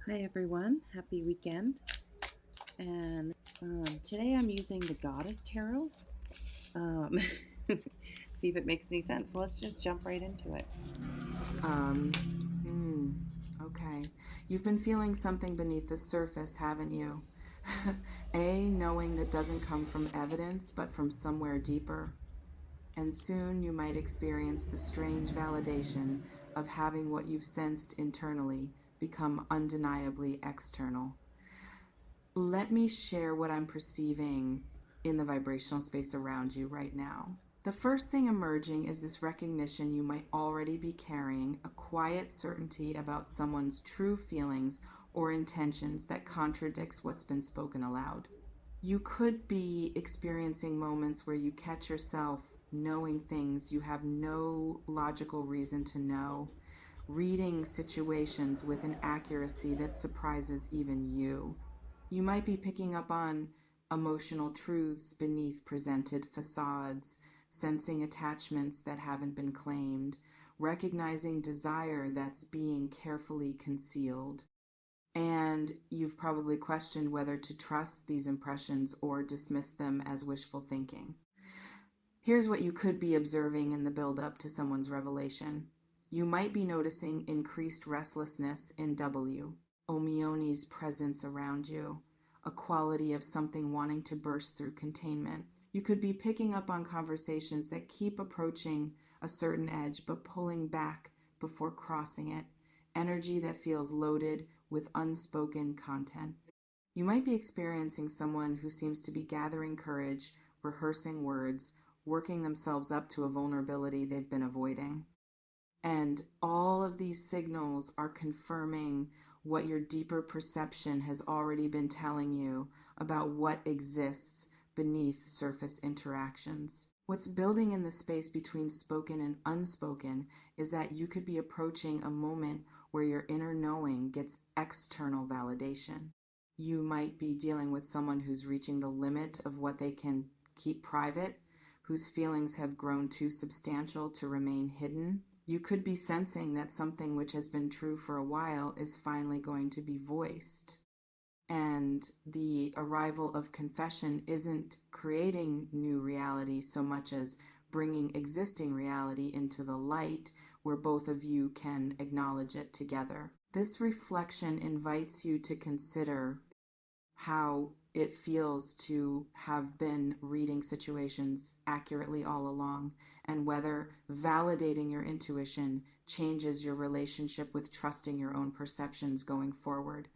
Hi everyone, happy weekend. And today I'm using the Goddess Tarot. Um, see if it makes any sense. So let's just jump right into it. Um, hmm, okay. You've been feeling something beneath the surface, haven't you? Knowing that doesn't come from evidence, but from somewhere deeper. And soon you might experience the strange validation of having what you've sensed internally become undeniably external. Let me share what I'm perceiving in the vibrational space around you right now. The first thing emerging is this recognition you might already be carrying a quiet certainty about someone's true feelings or intentions that contradicts what's been spoken aloud. You could be experiencing moments where you catch yourself knowing things you have no logical reason to know, reading situations with an accuracy that surprises even you. You might be picking up on emotional truths beneath presented facades, sensing attachments that haven't been claimed, recognizing desire that's being carefully concealed. And you've probably questioned whether to trust these impressions or dismiss them as wishful thinking. Here's what you could be observing in the build up to someone's revelation. You might be noticing increased restlessness in W, Omione's presence around you, a quality of something wanting to burst through containment. You could be picking up on conversations that keep approaching a certain edge but pulling back before crossing it, energy that feels loaded with unspoken content. You might be experiencing someone who seems to be gathering courage, rehearsing words, working themselves up to a vulnerability they've been avoiding. And all of these signals are confirming what your deeper perception has already been telling you about what exists beneath surface interactions. What's building in the space between spoken and unspoken is that you could be approaching a moment where your inner knowing gets external validation. You might be dealing with someone who's reaching the limit of what they can keep private, whose feelings have grown too substantial to remain hidden. You could be sensing that something which has been true for a while is finally going to be voiced. And the arrival of confession isn't creating new reality so much as bringing existing reality into the light where both of you can acknowledge it together. This reflection invites you to consider how it feels to have been reading situations accurately all along, and whether validating your intuition changes your relationship with trusting your own perceptions going forward.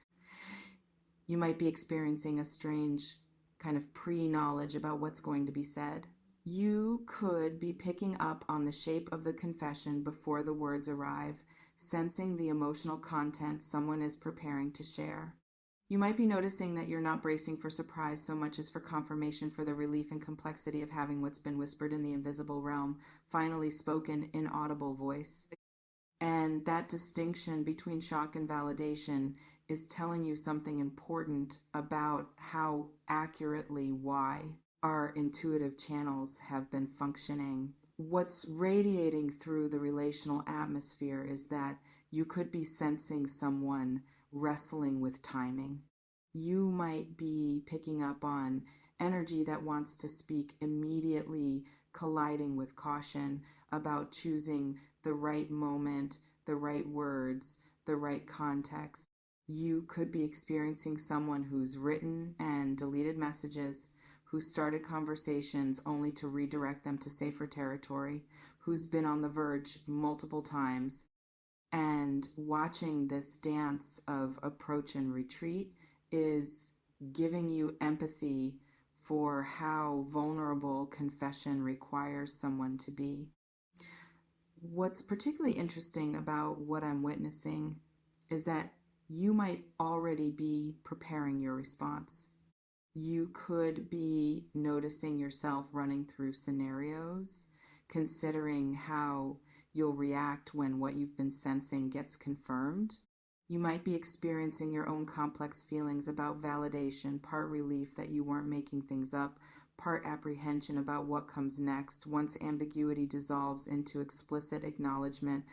You might be experiencing a strange kind of pre-knowledge about what's going to be said. You could be picking up on the shape of the confession before the words arrive, sensing the emotional content someone is preparing to share. You might be noticing that you're not bracing for surprise so much as for confirmation for the relief and complexity of having what's been whispered in the invisible realm finally spoken in audible voice. And that distinction between shock and validation is telling you something important about how accurately why our intuitive channels have been functioning. What's radiating through the relational atmosphere is that you could be sensing someone wrestling with timing. You might be picking up on energy that wants to speak immediately, colliding with caution about choosing the right moment, the right words, the right context. You could be experiencing someone who's written and deleted messages, who started conversations only to redirect them to safer territory, who's been on the verge multiple times. And watching this dance of approach and retreat is giving you empathy for how vulnerable confession requires someone to be. What's particularly interesting about what I'm witnessing is that you might already be preparing your response. You could be noticing yourself running through scenarios, considering how you'll react when what you've been sensing gets confirmed. You might be experiencing your own complex feelings about validation, part relief that you weren't making things up, part apprehension about what comes next once ambiguity dissolves into explicit acknowledgement,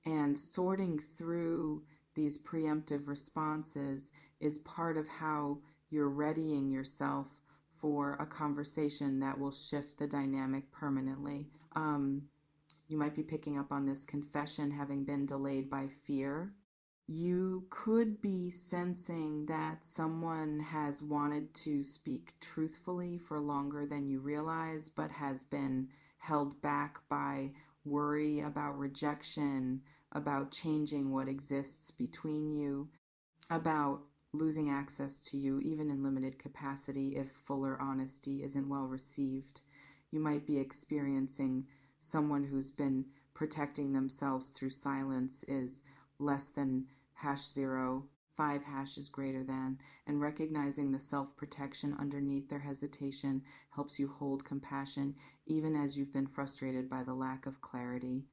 and sorting through these preemptive responses is part of how you're readying yourself for a conversation that will shift the dynamic permanently. You might be picking up on this confession having been delayed by fear. You could be sensing that someone has wanted to speak truthfully for longer than you realize, but has been held back by worry about rejection, about changing what exists between you, about losing access to you, even in limited capacity, if fuller honesty isn't well received. You might be experiencing someone who's been protecting themselves through silence is less than #0, 5 is greater than, and recognizing the self-protection underneath their hesitation helps you hold compassion even as you've been frustrated by the lack of clarity.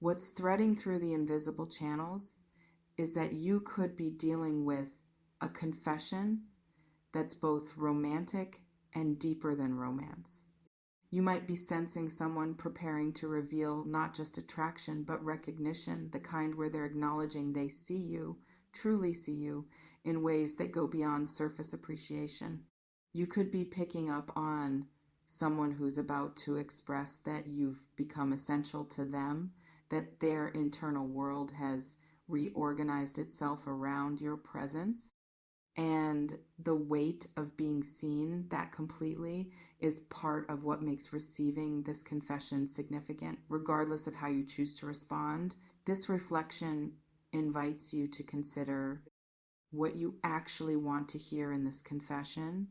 What's threading through the invisible channels is that you could be dealing with a confession that's both romantic and deeper than romance. You might be sensing someone preparing to reveal not just attraction, but recognition, the kind where they're acknowledging they see you, truly see you, in ways that go beyond surface appreciation. You could be picking up on someone who's about to express that you've become essential to them, that their internal world has reorganized itself around your presence. And the weight of being seen that completely is part of what makes receiving this confession significant, regardless of how you choose to respond. This reflection invites you to consider what you actually want to hear in this confession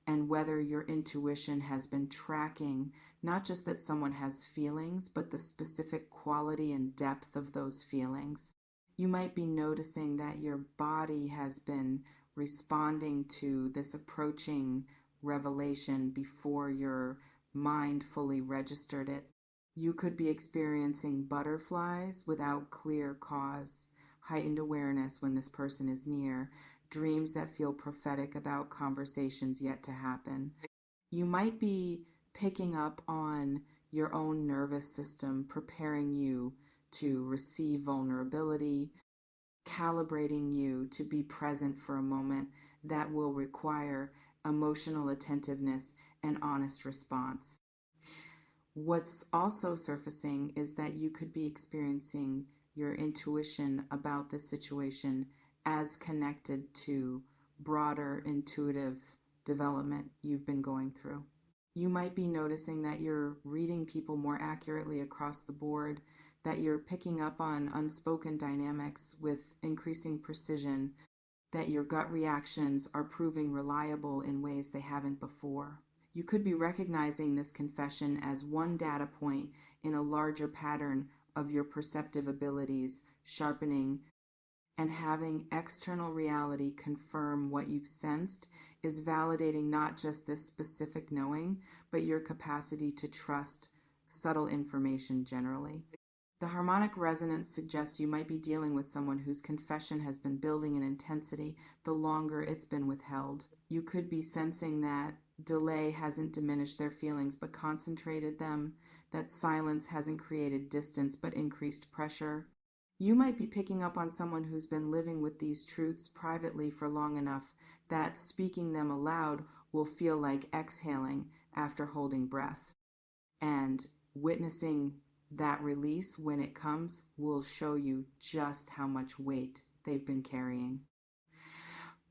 and whether your intuition has been tracking not just that someone has feelings, but the specific quality and depth of those feelings. You might be noticing that your body has been responding to this approaching revelation before your mind fully registered it. You could be experiencing butterflies without clear cause, heightened awareness when this person is near, dreams that feel prophetic about conversations yet to happen. You might be picking up on your own nervous system preparing you to receive vulnerability, calibrating you to be present for a moment that will require emotional attentiveness and honest response. What's also surfacing is that you could be experiencing your intuition about this situation as connected to broader intuitive development you've been going through. You might be noticing that you're reading people more accurately across the board, that you're picking up on unspoken dynamics with increasing precision, that your gut reactions are proving reliable in ways they haven't before. You could be recognizing this confession as one data point in a larger pattern of your perceptive abilities sharpening, and having external reality confirm what you've sensed is validating not just this specific knowing, but your capacity to trust subtle information generally. The harmonic resonance suggests you might be dealing with someone whose confession has been building in intensity the longer it's been withheld. You could be sensing that delay hasn't diminished their feelings but concentrated them, that silence hasn't created distance but increased pressure. You might be picking up on someone who's been living with these truths privately for long enough that speaking them aloud will feel like exhaling after holding breath. And witnessing that release when it comes will show you just how much weight they've been carrying.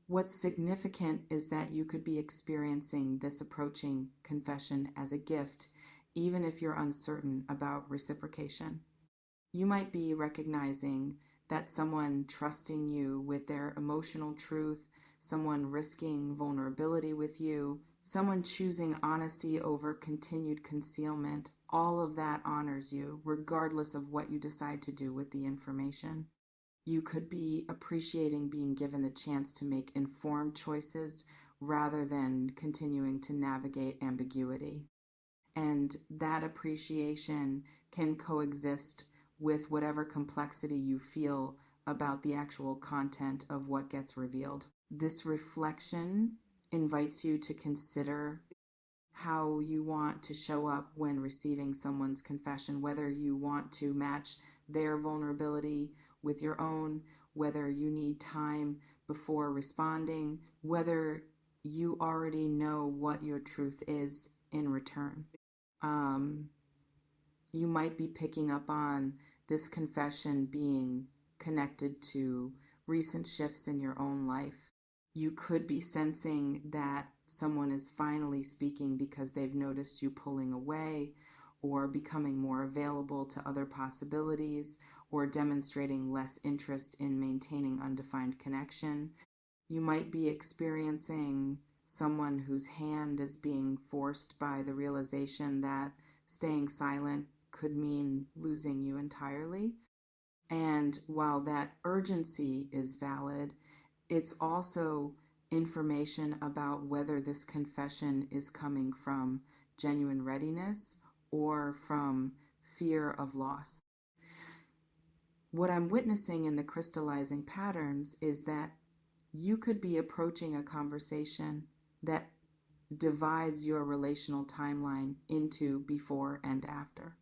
What's significant is that you could be experiencing this approaching confession as a gift, even if you're uncertain about reciprocation. You might be recognizing that someone trusting you with their emotional truth, someone risking vulnerability with you, someone choosing honesty over continued concealment, all of that honors you, regardless of what you decide to do with the information. You could be appreciating being given the chance to make informed choices rather than continuing to navigate ambiguity. And that appreciation can coexist with whatever complexity you feel about the actual content of what gets revealed. This reflection invites you to consider how you want to show up when receiving someone's confession, whether you want to match their vulnerability with your own, whether you need time before responding, whether you already know what your truth is in return. Um, you might be picking up on this confession being connected to recent shifts in your own life. You could be sensing that someone is finally speaking because they've noticed you pulling away or becoming more available to other possibilities or demonstrating less interest in maintaining undefined connection. You might be experiencing someone whose hand is being forced by the realization that staying silent could mean losing you entirely. And while that urgency is valid, it's also information about whether this confession is coming from genuine readiness or from fear of loss. What I'm witnessing in the crystallizing patterns is that you could be approaching a conversation that divides your relational timeline into before and after.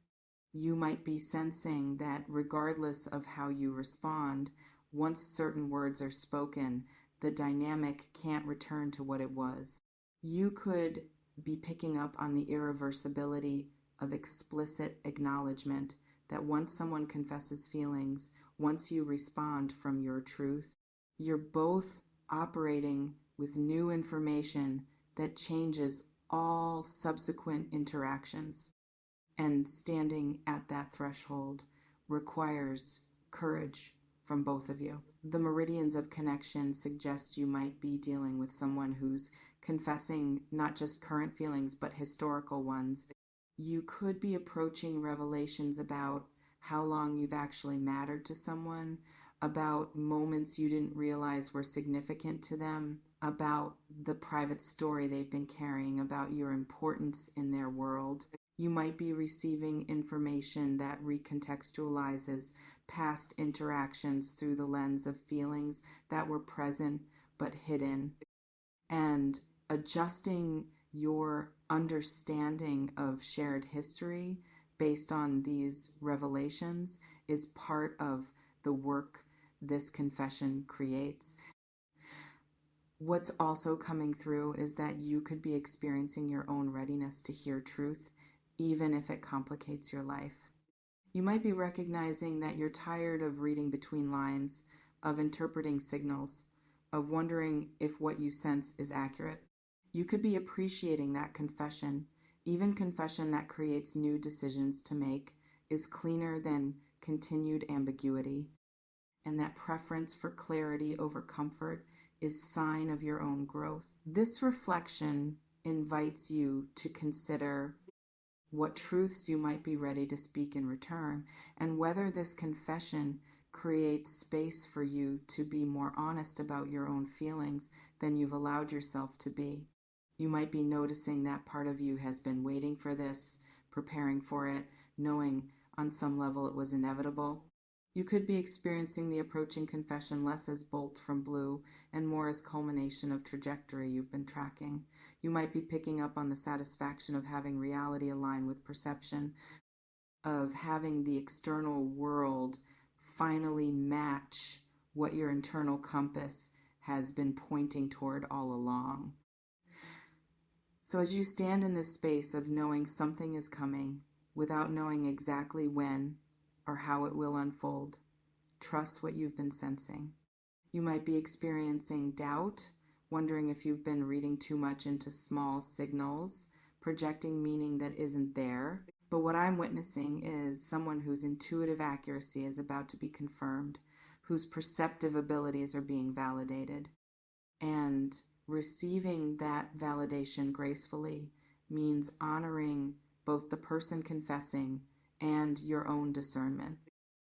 You might be sensing that regardless of how you respond, once certain words are spoken, the dynamic can't return to what it was. You could be picking up on the irreversibility of explicit acknowledgement that once someone confesses feelings, once you respond from your truth, you're both operating with new information that changes all subsequent interactions. And standing at that threshold requires courage from both of you. The meridians of connection suggest you might be dealing with someone who's confessing not just current feelings, but historical ones. You could be approaching revelations about how long you've actually mattered to someone, about moments you didn't realize were significant to them, about the private story they've been carrying about your importance in their world. You might be receiving information that recontextualizes past interactions through the lens of feelings that were present but hidden, and adjusting your understanding of shared history based on these revelations is part of the work this confession creates. What's also coming through is that you could be experiencing your own readiness to hear truth, even if it complicates your life. You might be recognizing that you're tired of reading between lines, of interpreting signals, of wondering if what you sense is accurate. You could be appreciating that confession. Even confession that creates new decisions to make is cleaner than continued ambiguity. And that preference for clarity over comfort is sign of your own growth. This reflection invites you to consider what truths you might be ready to speak in return, and whether this confession creates space for you to be more honest about your own feelings than you've allowed yourself to be. You might be noticing that part of you has been waiting for this, preparing for it, knowing on some level it was inevitable. You could be experiencing the approaching confession less as bolt from blue and more as culmination of trajectory you've been tracking. You might be picking up on the satisfaction of having reality align with perception, of having the external world finally match what your internal compass has been pointing toward all along. So as you stand in this space of knowing something is coming without knowing exactly when or how it will unfold, trust what you've been sensing. You might be experiencing doubt, wondering if you've been reading too much into small signals, projecting meaning that isn't there. But what I'm witnessing is someone whose intuitive accuracy is about to be confirmed, whose perceptive abilities are being validated. And receiving that validation gracefully means honoring both the person confessing and your own discernment.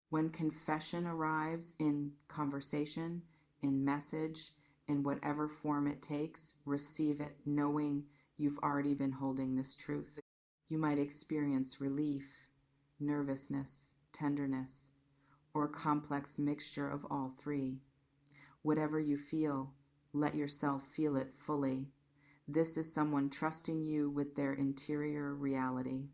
When confession arrives in conversation, in message, in whatever form it takes, receive it knowing you've already been holding this truth. You might experience relief, nervousness, tenderness, or a complex mixture of all three. Whatever you feel, let yourself feel it fully. This is someone trusting you with their interior reality.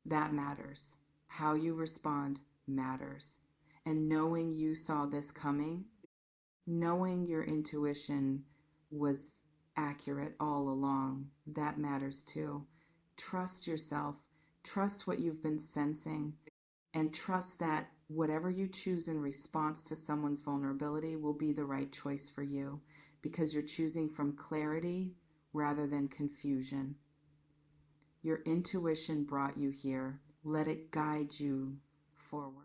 That matters. How you respond matters. And knowing you saw this coming, knowing your intuition was accurate all along, that matters too. Trust yourself, trust what you've been sensing, and trust that whatever you choose in response to someone's vulnerability will be the right choice for you because you're choosing from clarity rather than confusion. Your intuition brought you here. Let it guide you forward.